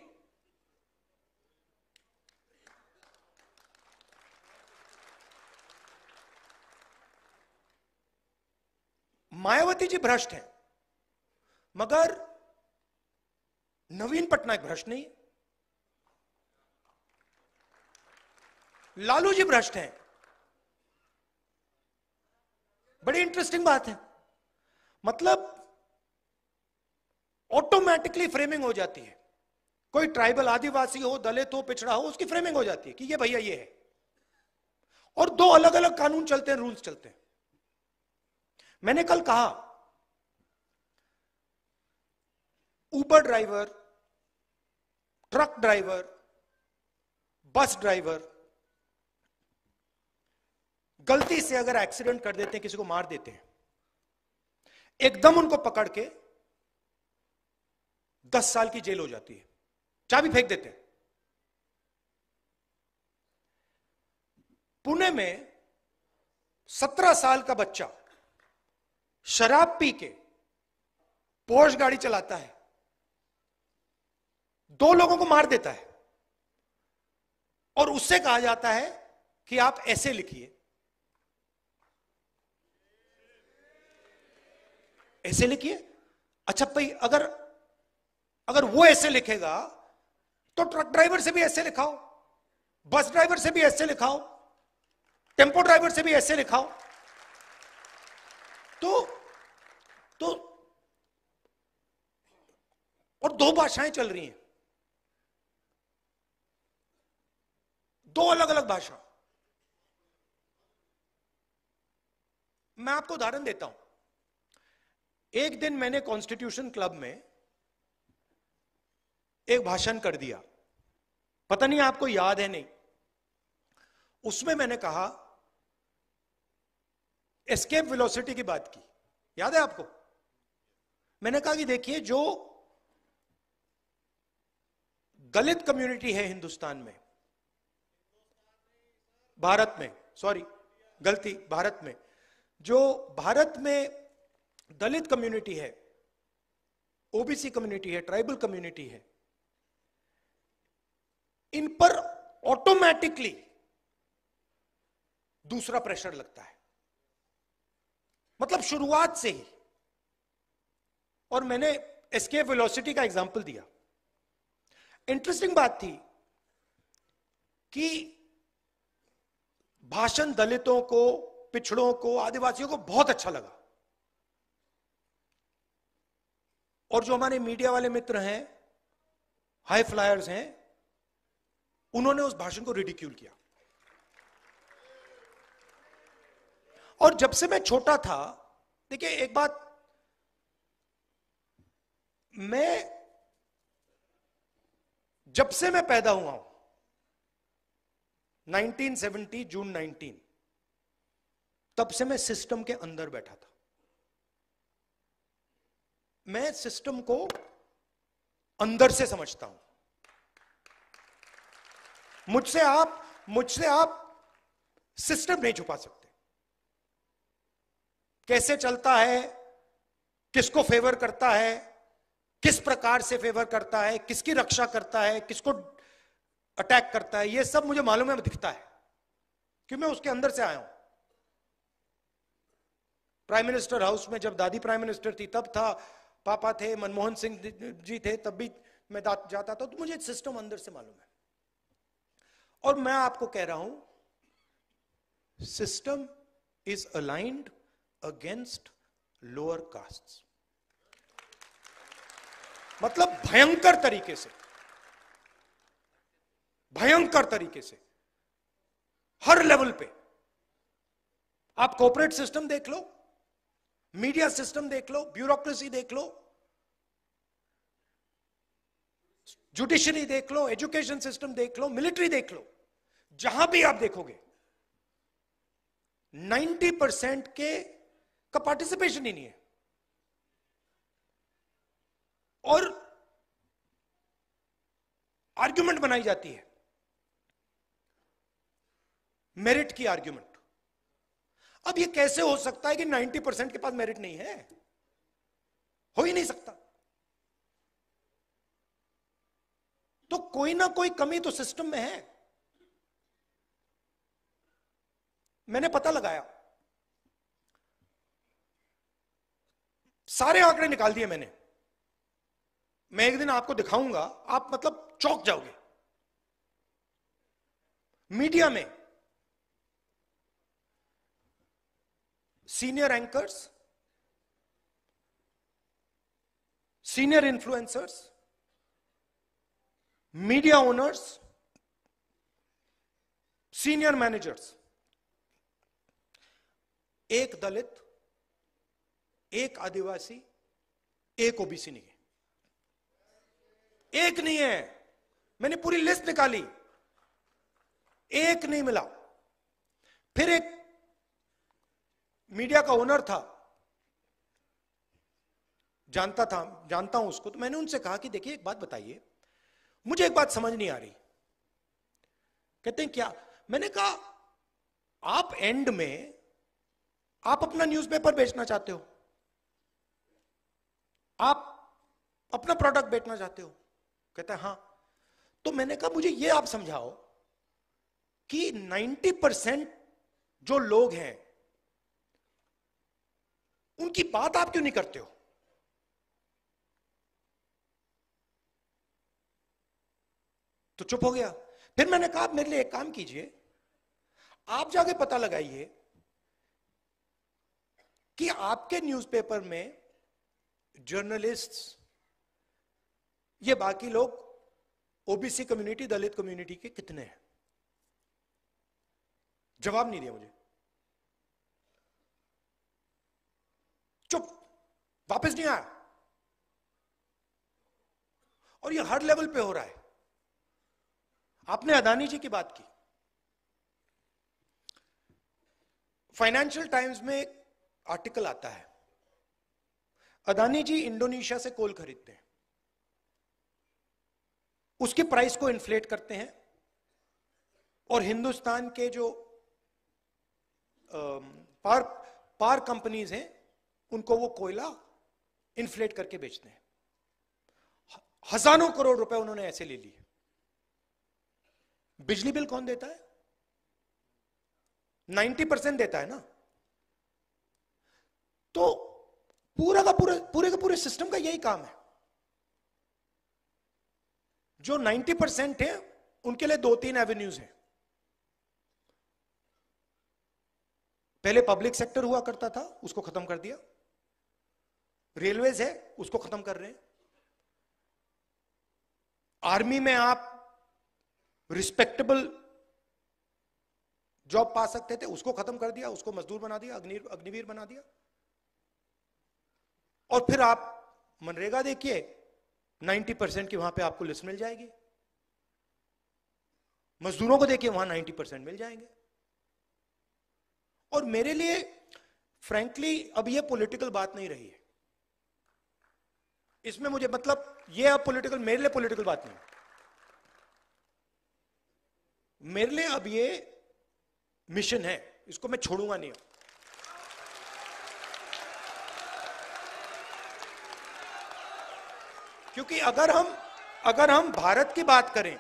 मायावती जी भ्रष्ट हैं, मगर नवीन पटनायक भ्रष्ट नहीं। लालू जी भ्रष्ट हैं। बड़ी इंटरेस्टिंग बात है, मतलब ऑटोमेटिकली फ्रेमिंग हो जाती है। कोई ट्राइबल, आदिवासी हो, दलित हो, पिछड़ा हो, उसकी फ्रेमिंग हो जाती है कि ये भैया ये है, और 2 अलग अलग कानून चलते हैं, रूल्स चलते हैं। मैंने कल कहा Uber driver, truck driver, bus driver गलती से अगर एक्सीडेंट कर देते हैं, किसी को मार देते हैं, एकदम उनको पकड़ के 10 साल की जेल हो जाती है, चाबी फेंक देते हैं। पुणे में 17 साल का बच्चा शराब पी के पोर्श गाड़ी चलाता है, 2 लोगों को मार देता है, और उससे कहा जाता है कि आप ऐसे लिखिए, ऐसे लिखिए। अच्छा भाई, अगर वो ऐसे लिखेगा तो ट्रक ड्राइवर से भी ऐसे लिखाओ, बस ड्राइवर से भी ऐसे लिखाओ, टेम्पो ड्राइवर से भी ऐसे लिखाओ। तो और 2 भाषाएं चल रही हैं, 2 अलग अलग भाषा। मैं आपको उदाहरण देता हूं। एक दिन मैंने कॉन्स्टिट्यूशन क्लब में एक भाषण कर दिया, पता नहीं आपको याद है नहीं। उसमें मैंने कहा, एस्केप वेलोसिटी की बात की, याद है आपको? मैंने कहा कि देखिए, जो दलित कम्युनिटी है हिंदुस्तान में, भारत में, सॉरी गलती, भारत में, जो भारत में दलित कम्युनिटी है, ओबीसी कम्युनिटी है, ट्राइबल कम्युनिटी है, इन पर ऑटोमेटिकली दूसरा प्रेशर लगता है, मतलब शुरुआत से ही। और मैंने एस्केप वेलोसिटी का एग्जांपल दिया। इंटरेस्टिंग बात थी कि भाषण दलितों को, पिछड़ों को, आदिवासियों को बहुत अच्छा लगा, और जो हमारे मीडिया वाले मित्र हैं, हाई फ्लायर्स हैं, उन्होंने उस भाषण को रिडिक्यूल किया। और जब से मैं छोटा था, देखिए एक बात, जब से मैं पैदा हुआ हूं, 1970 जून 19, तब से मैं सिस्टम के अंदर बैठा था। मैं सिस्टम को अंदर से समझता हूं। मुझसे आप सिस्टम नहीं छुपा सकते। कैसे चलता है, किसको फेवर करता है, किस प्रकार से फेवर करता है, किसकी रक्षा करता है, किसको अटैक करता है, यह सब मुझे मालूम है, दिखता है, क्योंकि मैं उसके अंदर से आया हूं। प्राइम मिनिस्टर हाउस में जब दादी प्राइम मिनिस्टर थी तब था, पापा थे, मनमोहन सिंह जी थे, तब भी मैं जाता था, तो मुझे सिस्टम अंदर से मालूम है। और मैं आपको कह रहा हूं, system is aligned against lower castes, मतलब भयंकर तरीके से हर लेवल पे। आप कॉर्पोरेट सिस्टम देख लो, मीडिया सिस्टम देख लो, ब्यूरोक्रेसी देख लो, जुडिशरी देख लो, एजुकेशन सिस्टम देख लो, मिलिट्री देख लो, जहां भी आप देखोगे 90% का पार्टिसिपेशन ही नहीं है। और आर्ग्यूमेंट बनाई जाती है, मेरिट की आर्ग्यूमेंट। अब ये कैसे हो सकता है कि 90% के पास मेरिट नहीं है? हो ही नहीं सकता। तो कोई ना कोई कमी तो सिस्टम में है। मैंने पता लगाया, सारे आंकड़े निकाल दिए मैंने। मैं एक दिन आपको दिखाऊंगा, आप मतलब चौंक जाओगे। मीडिया में senior anchors, senior influencers, media owners, senior managers, एक दलित, एक आदिवासी, एक ओबीसी नहीं है। एक नहीं है, मैंने पूरी लिस्ट निकाली, एक नहीं मिला। फिर एक मीडिया का ओनर था, जानता हूं उसको, तो मैंने उनसे कहा कि देखिए एक बात बताइए, मुझे एक बात समझ नहीं आ रही। कहते हैं क्या? मैंने कहा आप एंड में आप अपना न्यूज़पेपर बेचना चाहते हो, आप अपना प्रोडक्ट बेचना चाहते हो? कहता है हां। तो मैंने कहा मुझे ये आप समझाओ कि 90% जो लोग हैं उनकी बात आप क्यों नहीं करते हो? तो चुप हो गया। फिर मैंने कहा मेरे लिए एक काम कीजिए, आप जाके पता लगाइए कि आपके न्यूज़पेपर में जर्नलिस्ट्स, ये बाकी लोग ओबीसी कम्युनिटी, दलित कम्युनिटी के कितने हैं? जवाब नहीं दिया मुझे, चुप, वापस नहीं आया। और ये हर लेवल पे हो रहा है। आपने अदानी जी की बात की, फाइनेंशियल टाइम्स में एक आर्टिकल आता है, अदानी जी इंडोनेशिया से कोल खरीदते हैं, उसके प्राइस को इन्फ्लेट करते हैं, और हिंदुस्तान के जो पावर कंपनीज हैं उनको वो कोयला इन्फ्लेट करके बेचते हैं। हजारों करोड़ रुपए उन्होंने ऐसे ले लिए। बिजली बिल कौन देता है? 90% देता है ना। तो पूरे का पूरे सिस्टम का यही काम है। जो 90% है उनके लिए 2-3 एवेन्यूज हैं। पहले पब्लिक सेक्टर हुआ करता था, उसको खत्म कर दिया। रेलवेज है, उसको खत्म कर रहे हैं। आर्मी में आप रिस्पेक्टेबल जॉब पा सकते थे, उसको खत्म कर दिया, उसको मजदूर बना दिया, अग्निवीर बना दिया। और फिर आप मनरेगा देखिए, 90% की वहां पे आपको लिस्ट मिल जाएगी। मजदूरों को देखिए, वहां 90% मिल जाएंगे। और मेरे लिए फ्रैंकली अब ये पॉलिटिकल बात नहीं रही है। इसमें मुझे मतलब ये अब पॉलिटिकल, मेरे लिए पॉलिटिकल बात नहीं, मेरे लिए अब ये मिशन है, इसको मैं छोड़ूंगा नहीं। क्योंकि अगर हम भारत की बात करें,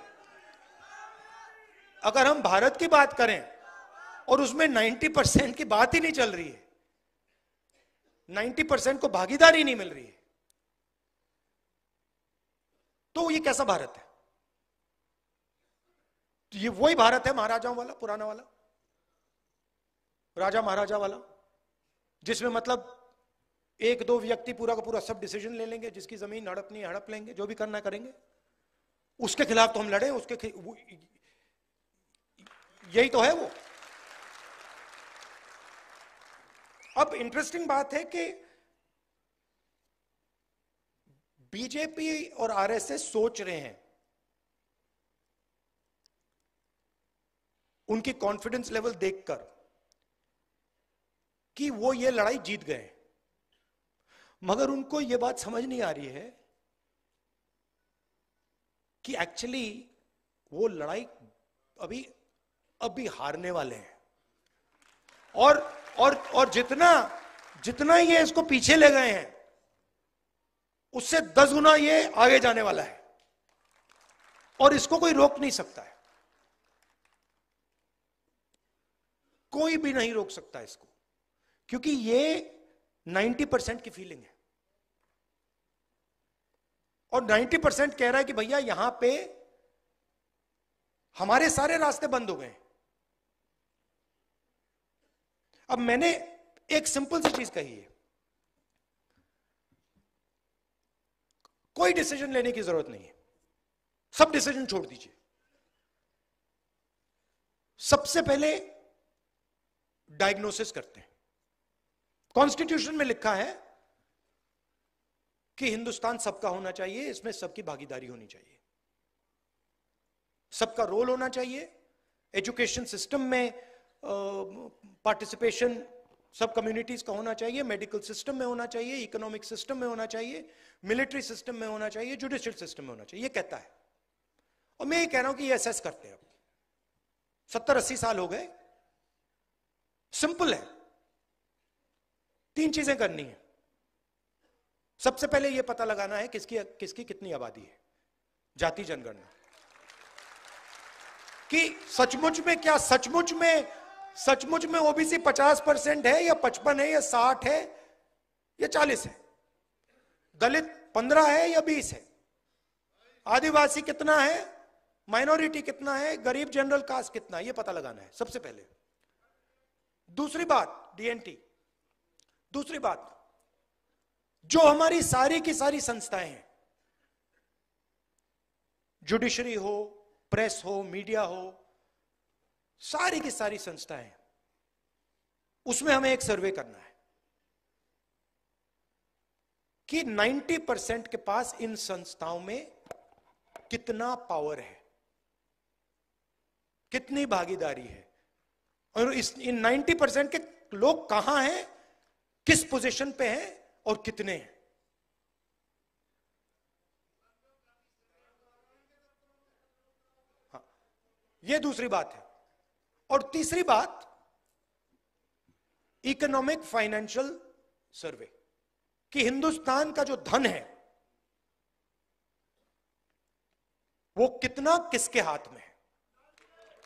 अगर हम भारत की बात करें और उसमें 90% की बात ही नहीं चल रही है, 90% को भागीदारी नहीं मिल रही है, तो ये कैसा भारत है? तो ये वही भारत है महाराजाओं वाला, पुराना वाला, राजा महाराजा वाला, जिसमें मतलब एक दो व्यक्ति पूरा का पूरा सब डिसीजन ले लेंगे, जिसकी जमीन हड़पनी हड़प लेंगे, जो भी करना करेंगे, उसके खिलाफ तो हम लड़े, यही तो है वो। अब इंटरेस्टिंग बात है कि बीजेपी और आरएसएस सोच रहे हैं, उनकी कॉन्फिडेंस लेवल देखकर, कि वो ये लड़ाई जीत गए, मगर उनको ये बात समझ नहीं आ रही है कि एक्चुअली वो लड़ाई अभी हारने वाले हैं, और जितना ये इसको पीछे ले गए हैं, उससे 10 गुना ये आगे जाने वाला है, और इसको कोई रोक नहीं सकता है, कोई भी नहीं रोक सकता इसको, क्योंकि ये 90% की फीलिंग है, और 90% कह रहा है कि भैया यहां पे हमारे सारे रास्ते बंद हो गए। अब मैंने एक सिंपल सी चीज कही है, कोई डिसीजन लेने की जरूरत नहीं है, सब डिसीजन छोड़ दीजिए। सबसे पहले डायग्नोसिस करते हैं। कॉन्स्टिट्यूशन में लिखा है कि हिंदुस्तान सबका होना चाहिए, इसमें सबकी भागीदारी होनी चाहिए, सबका रोल होना चाहिए, एजुकेशन सिस्टम में पार्टिसिपेशन सब कम्युनिटीज का होना चाहिए, मेडिकल सिस्टम में होना चाहिए, इकोनॉमिक सिस्टम में होना चाहिए, मिलिट्री सिस्टम में होना चाहिए, जुडिशियल सिस्टम में होना चाहिए, ये कहता है। और मैं ये कह रहा हूं कि ये असेस करते हैं, 70-80 साल हो गए, सिंपल है, 3 चीजें करनी है। सबसे पहले यह पता लगाना है किसकी कितनी आबादी है, जाति जनगणना, कि सचमुच में ओबीसी 50% है या 55 है या 60 है या 40 है, दलित 15 है या 20 है, आदिवासी कितना है, माइनॉरिटी कितना है, गरीब जनरल कास्ट कितना है, यह पता लगाना है सबसे पहले। दूसरी बात डीएनटी, दूसरी बात जो हमारी सारी की सारी संस्थाएं हैं, जुडिशरी हो, प्रेस हो, मीडिया हो, सारी की सारी संस्थाएं हैं, उसमें हमें एक सर्वे करना है कि 90% के पास इन संस्थाओं में कितना पावर है, कितनी भागीदारी है, और इन 90% के लोग कहां हैं, किस पोजीशन पे हैं और कितने हैं। हाँ, यह दूसरी बात है। और तीसरी बात इकोनॉमिक फाइनेंशियल सर्वे, कि हिंदुस्तान का जो धन है वो कितना किसके हाथ में है,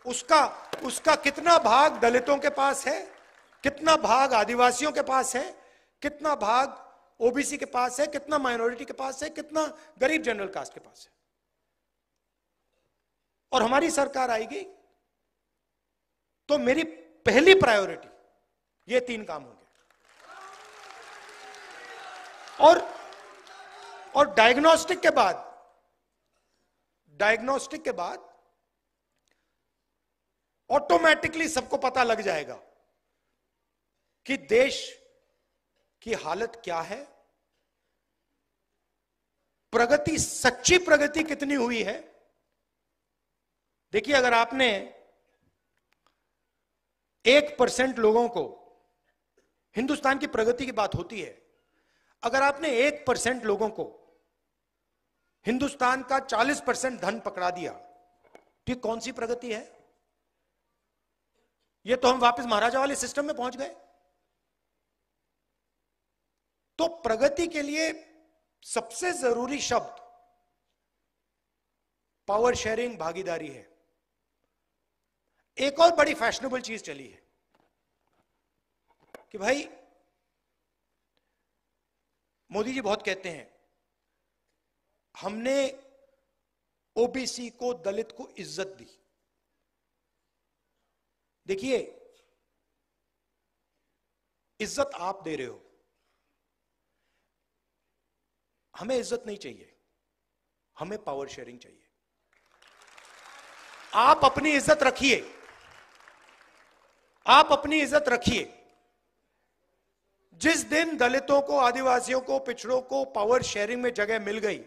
उसका कितना भाग दलितों के पास है, कितना भाग आदिवासियों के पास है, कितना भाग ओबीसी के पास है, कितना माइनॉरिटी के पास है, कितना गरीब जनरल कास्ट के पास है। और हमारी सरकार आएगी तो मेरी पहली प्रायोरिटी ये 3 काम होंगे। और डायग्नोस्टिक के बाद ऑटोमेटिकली सबको पता लग जाएगा कि देश की हालत क्या है, प्रगति, सच्ची प्रगति कितनी हुई है। देखिए, अगर आपने 1% लोगों को, हिंदुस्तान की प्रगति की बात होती है, अगर आपने 1% लोगों को हिंदुस्तान का 40% धन पकड़ा दिया, ठीक कौन सी प्रगति है? ये तो हम वापस महाराजा वाले सिस्टम में पहुंच गए। तो प्रगति के लिए सबसे जरूरी शब्द पावर शेयरिंग, भागीदारी है। एक और बड़ी फैशनेबल चीज चली है कि भाई मोदी जी बहुत कहते हैं हमने ओबीसी को, दलित को इज्जत दी। देखिए, इज्जत आप दे रहे हो, हमें इज्जत नहीं चाहिए, हमें पावर शेयरिंग चाहिए। आप अपनी इज्जत रखिए, आप अपनी इज्जत रखिए। जिस दिन दलितों को, आदिवासियों को, पिछड़ों को पावर शेयरिंग में जगह मिल गई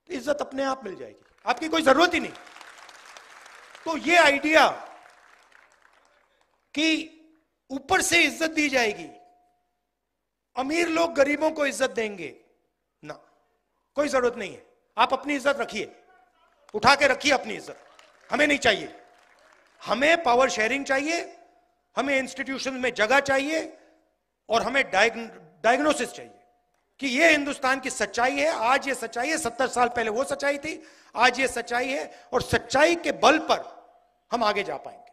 तो इज्जत अपने आप मिल जाएगी, आपकी कोई जरूरत ही नहीं। तो ये आइडिया कि ऊपर से इज्जत दी जाएगी, अमीर लोग गरीबों को इज्जत देंगे, ना, कोई जरूरत नहीं है। आप अपनी इज्जत रखिए, उठा के रखिए अपनी इज्जत, हमें नहीं चाहिए। हमें पावर शेयरिंग चाहिए, हमें इंस्टीट्यूशन में जगह चाहिए, और हमें डायग्नोसिस चाहिए कि ये हिंदुस्तान की सच्चाई है। आज ये सच्चाई है, 70 साल पहले वो सच्चाई थी, आज ये सच्चाई है, और सच्चाई के बल पर हम आगे जा पाएंगे।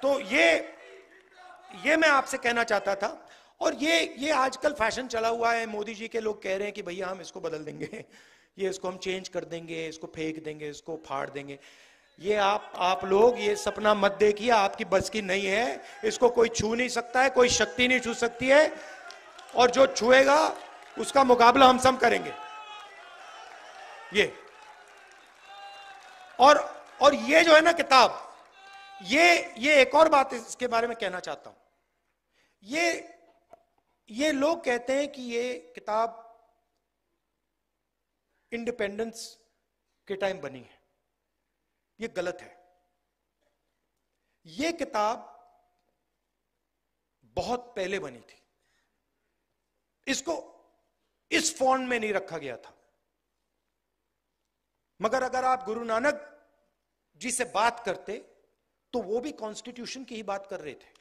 तो ये मैं आपसे कहना चाहता था। और ये आजकल फैशन चला हुआ है, मोदी जी के लोग कह रहे हैं कि भैया हम इसको बदल देंगे, ये इसको हम चेंज कर देंगे, इसको फेंक देंगे, इसको फाड़ देंगे। ये आप लोग ये सपना मत देखिए, आपकी बस की नहीं है। इसको कोई छू नहीं सकता है, कोई शक्ति नहीं छू सकती है, और जो छुएगा उसका मुकाबला हम सब करेंगे। ये और ये जो है ना किताब, ये एक और बात इसके बारे में कहना चाहता हूं। ये लोग कहते हैं कि ये किताब इंडिपेंडेंस के टाइम बनी है, ये गलत है। ये किताब बहुत पहले बनी थी, इसको इस फॉन्ट में नहीं रखा गया था। मगर अगर आप गुरु नानक जी से बात करते तो वो भी कॉन्स्टिट्यूशन की ही बात कर रहे थे।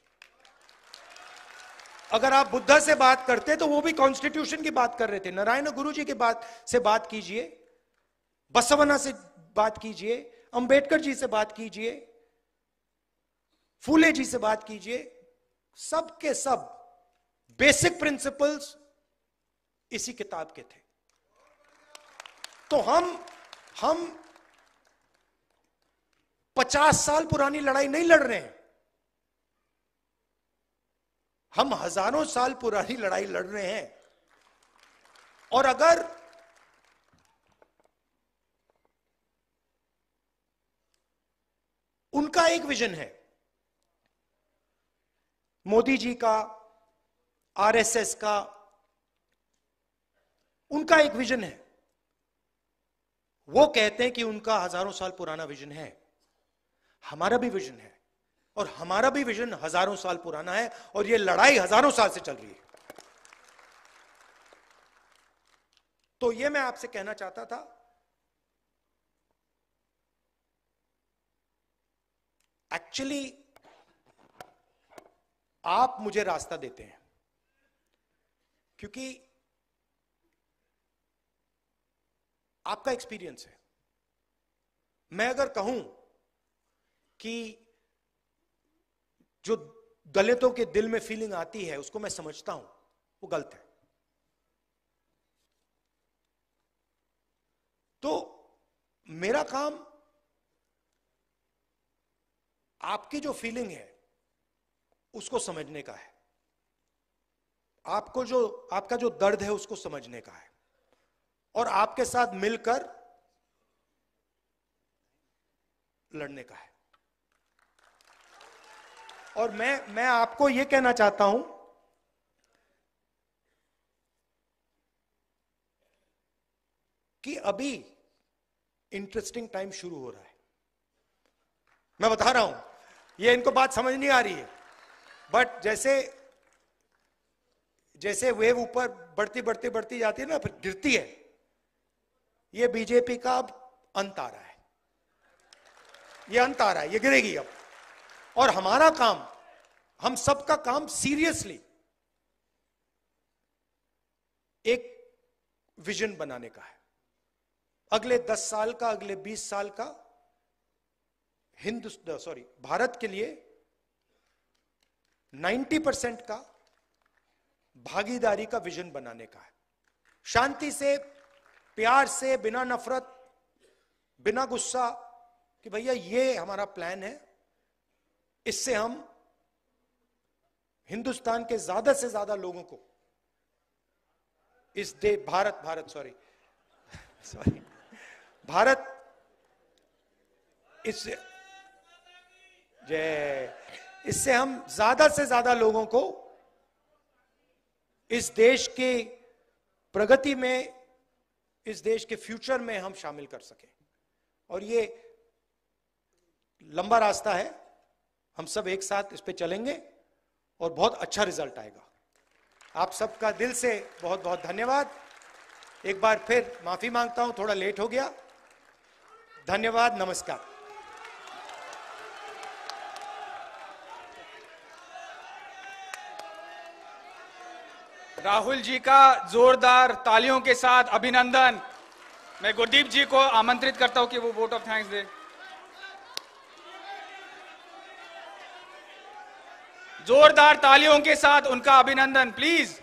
अगर आप बुद्धा से बात करते तो वो भी कॉन्स्टिट्यूशन की बात कर रहे थे। नारायण गुरु जी की बात से बात कीजिए, बसवना से बात कीजिए, अंबेडकर जी से बात कीजिए, फूले जी से बात कीजिए, सब के सब बेसिक प्रिंसिपल्स इसी किताब के थे। तो हम 50 साल पुरानी लड़ाई नहीं लड़ रहे हैं, हम हजारों साल पुरानी लड़ाई लड़ रहे हैं। और अगर उनका एक विजन है, मोदी जी का, आरएसएस का, उनका एक विजन है। वो कहते हैं कि उनका हजारों साल पुराना विजन है, हमारा भी विजन है, और हमारा भी विजन हजारों साल पुराना है, और ये लड़ाई हजारों साल से चल रही है। तो ये मैं आपसे कहना चाहता था। एक्चुअली आप मुझे रास्ता देते हैं, क्योंकि आपका एक्सपीरियंस है। मैं अगर कहूं कि जो दलितों के दिल में फीलिंग आती है उसको मैं समझता हूं, वो गलत है। तो मेरा काम आपकी जो फीलिंग है उसको समझने का है, आपका जो दर्द है उसको समझने का है, और आपके साथ मिलकर लड़ने का है। और मैं आपको यह कहना चाहता हूं कि अभी इंटरेस्टिंग टाइम शुरू हो रहा है। मैं बता रहा हूं, ये इनको बात समझ नहीं आ रही है, बट जैसे वेव ऊपर बढ़ती बढ़ती बढ़ती जाती है ना, फिर गिरती है, ये बीजेपी का अब अंत आ रहा है, ये अंत आ रहा है, ये गिरेगी अब। और हमारा काम, हम सबका काम सीरियसली एक विजन बनाने का है, अगले 10 साल का, अगले 20 साल का भारत के लिए 90% का भागीदारी का विजन बनाने का है, शांति से, प्यार से, बिना नफरत, बिना गुस्सा, कि भैया ये हमारा प्लान है, इससे हम हिंदुस्तान के ज्यादा से ज्यादा लोगों को इस भारत इससे हम ज्यादा से ज्यादा लोगों को इस देश की प्रगति में, इस देश के फ्यूचर में हम शामिल कर सकें। और ये लंबा रास्ता है, हम सब एक साथ इस पे चलेंगे और बहुत अच्छा रिजल्ट आएगा। आप सबका दिल से बहुत बहुत धन्यवाद। एक बार फिर माफी मांगता हूं, थोड़ा लेट हो गया। धन्यवाद, नमस्कार। राहुल जी का जोरदार तालियों के साथ अभिनंदन। मैं गुरदीप जी को आमंत्रित करता हूं कि वो वोट ऑफ थैंक्स दे। जोरदार तालियों के साथ उनका अभिनंदन प्लीज।